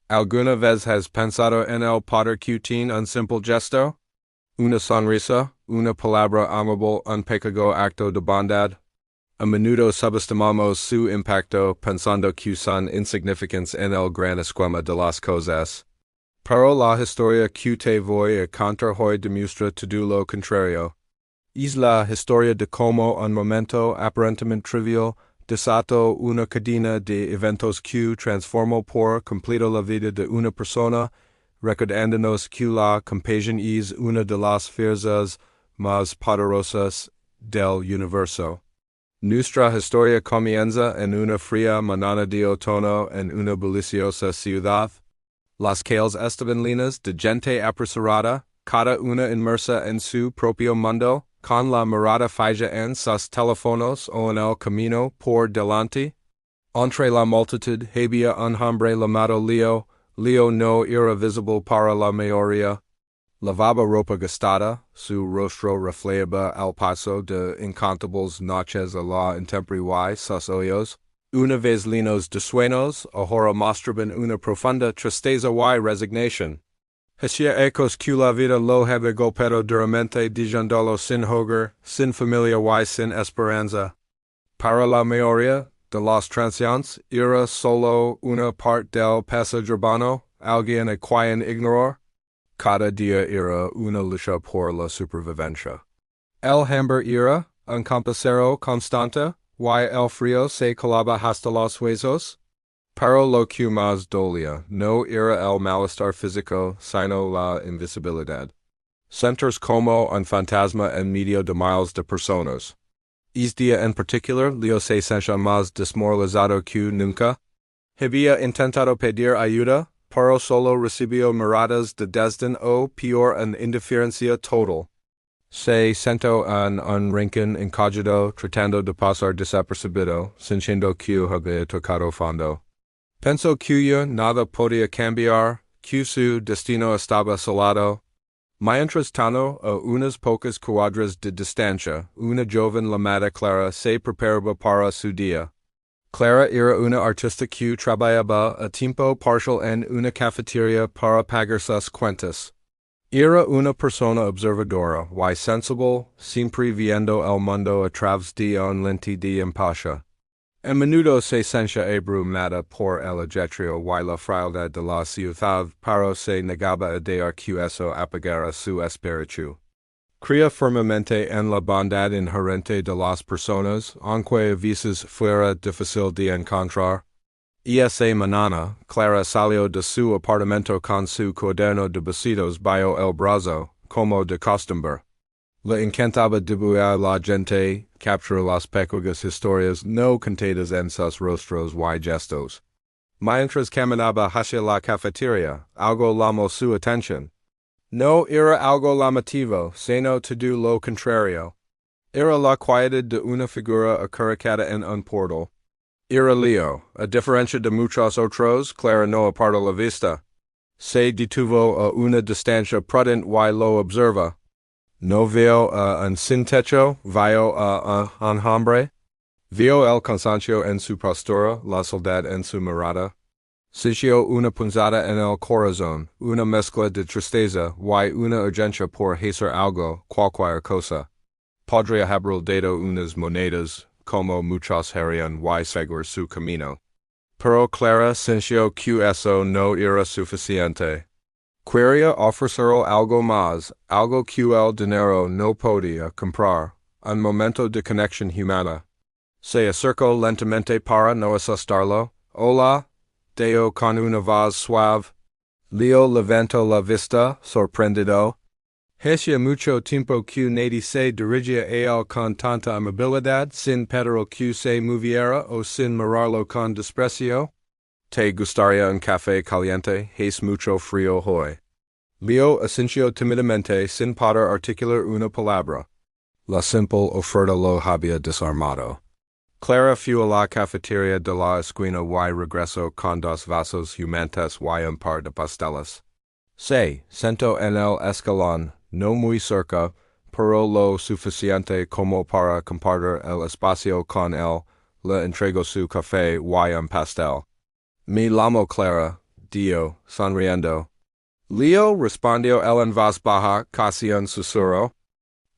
¿Alguna vez has pensado en el poder que tiene un simple gesto? Una sonrisa, una palabra amable, un pequeño acto de bondad. A menudo subestimamos su impacto pensando que son insignificantes en el gran esquema de las cosas. Pero la historia que te voy a contar hoy demuestra todo lo contrario. Es la historia de cómo un momento aparentemente trivial desató una cadena de eventos que transformó por completo la vida de una persona, recordándonos que la compasión es una de las fuerzas más poderosas del universo. Nuestra historia comienza en una fría mañana de otoño en una deliciosa ciudad. Las calles estaban llenas de gente apresurada, cada una inmersa en su propio mundo, con la mirada fija en sus teléfonos o en el camino por delante. Entre la multitud había un hombre llamado Leo. Leo no era visible para la mayoría. Lavaba ropa gastada, su rostro reflejaba el paso de incontables noches a la intemperie sus ojos. Una vez llenos de sueños, ahora mostraban una profunda tristeza y resignación. Hacía ecos que la vida lo había golpeado duramente dejándolo sin hogar, sin familia y sin esperanza. Para la mayoría de los transeúntes era solo una parte del paisaje urbano, alguien a quien ignorar. Cada día era una lucha por la supervivencia. El hambre era un compañero constante, y el frío se colaba hasta los huesos. Pero lo que más dolía no era el malestar físico, sino la invisibilidad. Sentirse como un fantasma en medio de miles de personas. Este día en particular, Leo se sentía más desmoralizado que nunca. Había intentado pedir ayuda, pero solo recibió miradas de desdén o peor una indiferencia total. Se sentó en un rincón incógnito tratando de pasar desapercibido, sintiendo que había tocado fondo. Pensó que ya nada podía cambiar, que su destino estaba salado. Mientras tanto, a unas pocas cuadras de distancia, una joven llamada Clara se preparaba para su día. Clara era una artista que trabajaba a tiempo parcial en una cafetería para pagar sus cuentas. Era una persona observadora y sensible, siempre viendo el mundo a través de un lente de empatia. A menudo se sentía abrumada por el ajetreo y la frialdad de la ciudad, pero se negaba a dejar que eso apagara su espíritu. Creía firmemente en la bondad inherente de las personas, aunque a veces fuera difícil de encontrar. Esa mañana, Clara salió de su apartamento con su cuaderno de besitos bajo el brazo, como de costumbre. Le encantaba dibujar a la gente, capturar las pequeñas historias no contadas en sus rostros y gestos. Mientras caminaba hacia la cafetería, algo llamó su atención. No era algo llamativo, sino todo lo contrario. Era la quietud de una figura acaricada en un portal. Era Leo, a diferencia de muchos otros, Clara no apartó la vista. Se detuvo a una distancia prudente y lo observa. No vio a un sin techo, vio a un hombre. Vio el cansancio en su postura, la soledad en su mirada. Sintió una punzada en el corazón, una mezcla de tristeza y una urgencia por hacer algo, cualquier cosa. Podría haber dado unas monedas, como muchos harían y seguir su camino. Pero Clara sintió que eso no era suficiente. Quería ofrecer algo más, algo que el dinero no podía comprar, un momento de conexión humana. Se acercó lentamente para no asustarlo. Hola, dijo con una voz suave. Leo levantó la vista, sorprendido. Hacía mucho tiempo que nadie se dirigía a él con tanta amabilidad, sin pedir que se moviera o sin mirarlo con desprecio. ¿Te gustaría un café caliente? Es mucho frío hoy. Leo asintió tímidamente sin poder articular una palabra. La simple oferta lo había desarmado. Clara fue a la cafetería de la esquina y regresó con dos vasos humeantes y un par de pasteles. Se sentó en el escalón, no muy cerca, pero lo suficiente como para compartir el espacio con él. Le entregó su café y un pastel. Me llamo Clara, dio, sonriendo. Leo respondió él en voz baja, casi un susurro.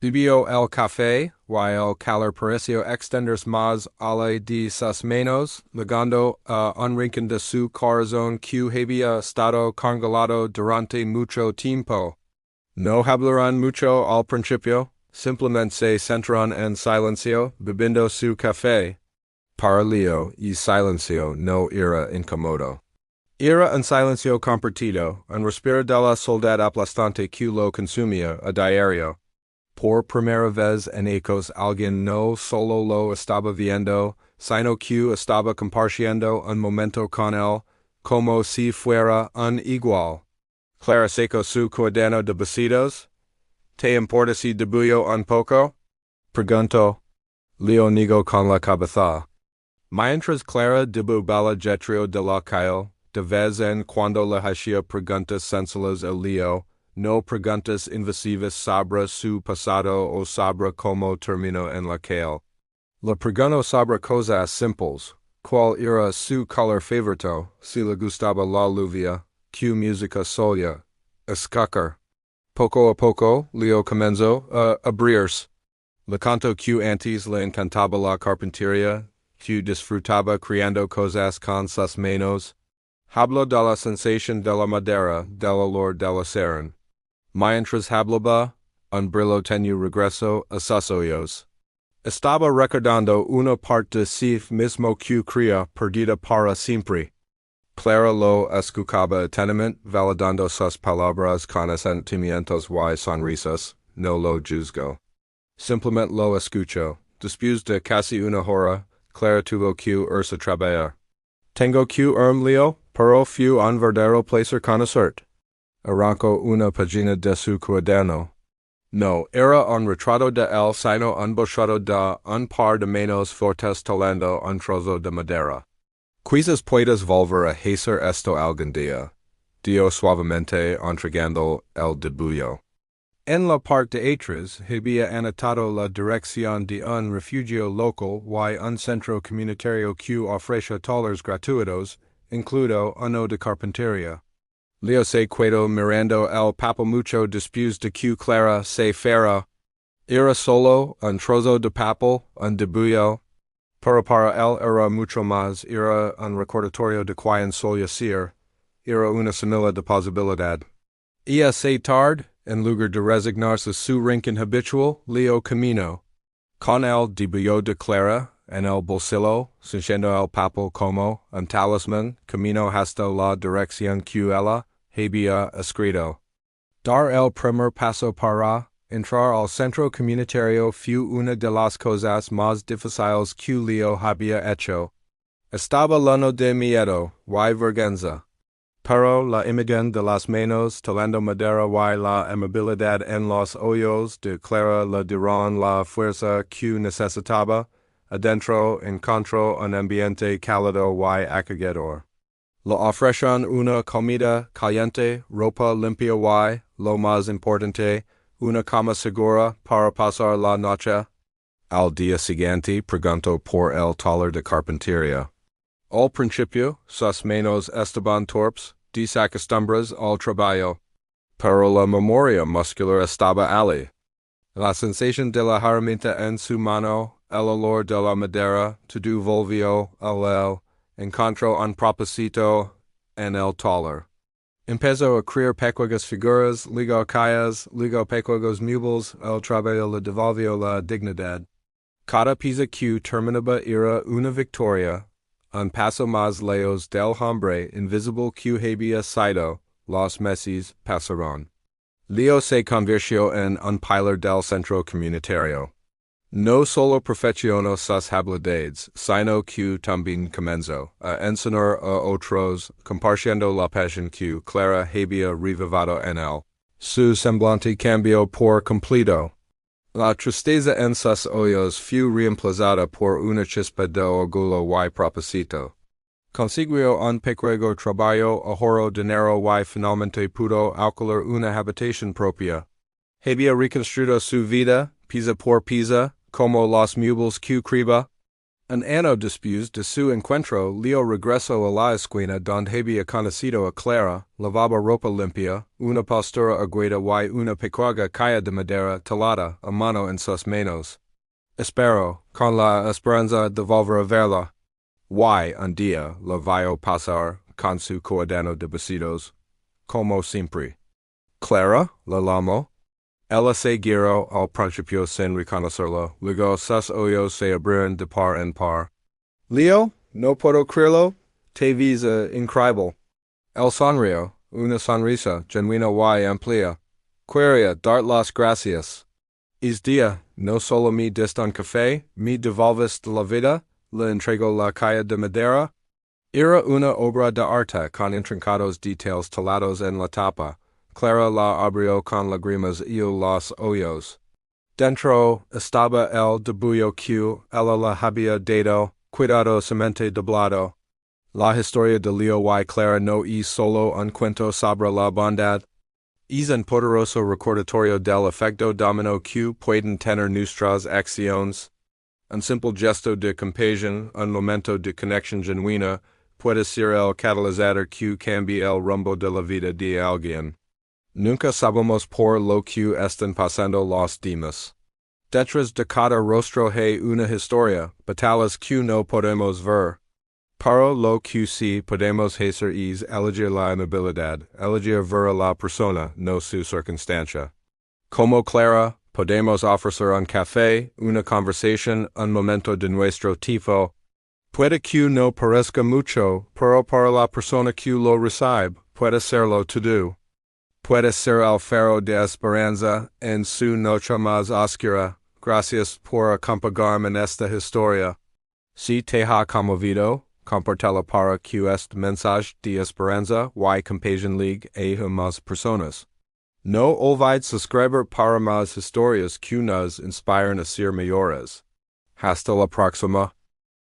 Bebió el café, y el calor pareció extenders más allá de sus manos, legando a unrinken de su corazón que había estado congelado durante mucho tiempo. No hablaron mucho al principio, simplemente se centraron en silencio, bebiendo su café. Para Leo, y silencio no era incómodo. Era un silencio compartido, un respiro de la soledad aplastante que lo consumía a diario. Por primera vez en ecos alguien no solo lo estaba viendo, sino que estaba compartiendo un momento con él, como si fuera un igual. Clara secó su cuaderno de besitos. ¿Te importa si dibujo un poco? Preguntó. Leo negó con la cabeza. Mientras Clara dibujaba jetrio de la calle, de vez en cuando le hacía preguntas sensuales a Leo, no preguntas invasivas sobre su pasado o sobre cómo terminó en la calle. Le preguntó sobre cosas simples, cuál era su color favorito, si le gustaba la lluvia, qué música solía escuchar. Poco a poco, Leo comenzó a abrirse. Le contó que antes le encantaba la carpintería, que disfrutaba creando cosas con sus manos. Habló de la sensación de la madera, del olor del acero. Mientras hablaba, un brillo tenue regresó a sus ojos. Estaba recordando una parte de sí mismo que creía perdida para siempre. Clara lo escuchaba atentamente, validando sus palabras con asentimientos y sonrisas, no lo juzgó. Simplemente lo escuchó. Después de casi una hora, Clara tuvo que irse a trabajar. Tengo que Leo, pero fue un verdadero placer conocerte. Arrancó una página de su cuaderno. No era un retrato de él, sino un boceto de un par de manos fuertes talando un trozo de madera. Quizás puedas volver a hacer esto algún día, dijo suavemente entregando el dibujo. En la parte de atrás había anotado la dirección de un refugio local y un centro comunitario que ofrece talleres gratuitos, incluido uno de carpintería. Leo se quedó mirando el papelucho después de que Clara se fuera. Era solo un trozo de papel, un dibujo. Pero para él era mucho más, era un recordatorio de quien solía ser, era una semilla de posibilidad. Y esa tarde, en lugar de resignarse a su rincón habitual, Leo caminó. Con el dibujo de Clara en el bolsillo, sintiendo el papel como un talismán, caminó hasta la dirección que ella había escrito. Dar el primer paso para entrar al centro comunitario fue una de las cosas más difíciles que Leo había hecho. Estaba lleno de miedo y vergüenza. Pero la imagen de las manos talando madera y la amabilidad en los ojos de Clara le dieron la fuerza que necesitaba. Adentro encontró un ambiente cálido y acogedor. Le ofrecieron una comida caliente, ropa limpia y, lo más importante, una cama segura para pasar la noche. Al día siguiente preguntó por el taller de carpintería. Al principio, sus manos estaban torpes, desacostumbradas al trabajo. Pero la memoria muscular estaba allí. La sensación de la herramienta en su mano, el olor de la madera, todo volvió a él. Encontró un propósito en el taller. Empezó a crear pequeñas figuras, ligó calles, ligó pequeños muebles, el trabajo le devolvió la dignidad. Cada pieza que terminaba era una victoria, un paso más lejos del hombre invisible que había sido, los meses pasaron. Leo se convirtió en un pilar del centro comunitario. No solo perfeccionó sus habilidades, sino que también comenzó a enseñar a otros, compartiendo la pasión que Clara había revivado en él. Su semblante cambió por completo. La tristeza en sus ojos fue reemplazada por una chispa de orgullo y propósito. Consiguió un pequeño trabajo, ahorró dinero y finalmente pudo alquilar una habitación propia. Había reconstruido su vida, pieza por pieza, como los muebles que criba. An anno después de su encuentro, Leo regresó a la esquina donde había conocido a Clara, lavaba ropa limpia, una postura erguida y una pequeña caja de madera talada a mano en sus manos. Espero, con la esperanza de volver a verla. Y un día la vio pasar con su cuaderno de vestidos, como siempre. Clara, la llamó. Ella se giró al principio sin reconocerlo, luego sus ojos se abrieron de par en par. Leo, no puedo creerlo, te ves increíble. Él sonrió, una sonrisa genuina y amplia. Quería dar las gracias. Es día, no solo me diste un café, me devolviste la vida, le entregó la caja de madera. Era una obra de arte con intrincados details talados en la tapa. Clara la abrió con lágrimas y los ojos. Dentro estaba el dibujo que ella la había dado, cuidadosamente doblado. La historia de Leo y Clara no es solo un cuento sobre la bondad. Es un poderoso recordatorio del efecto dominó que pueden tener nuestras acciones. Un simple gesto de compasión, un momento de conexión genuina, puede ser el catalizador que cambie el rumbo de la vida de alguien. Nunca sabemos por lo que están pasando los demás. Detrás de cada rostro hay una historia, batallas que no podemos ver. Pero lo que sí podemos hacer es elegir la amabilidad, elegir ver a la persona, no su circunstancia. Como Clara, podemos ofrecer un café, una conversación, un momento de nuestro tipo. Puede que no parezca mucho, pero para la persona que lo recibe, puede serlo todo. Puede ser el faro de esperanza en su noche más oscura. Gracias por acompañarme en esta historia. Si te ha conmovido, compártelo para que este mensaje de esperanza y compasión llegue a más personas. No olvides suscribir para más historias que nos inspiran a ser mejores. Hasta la próxima.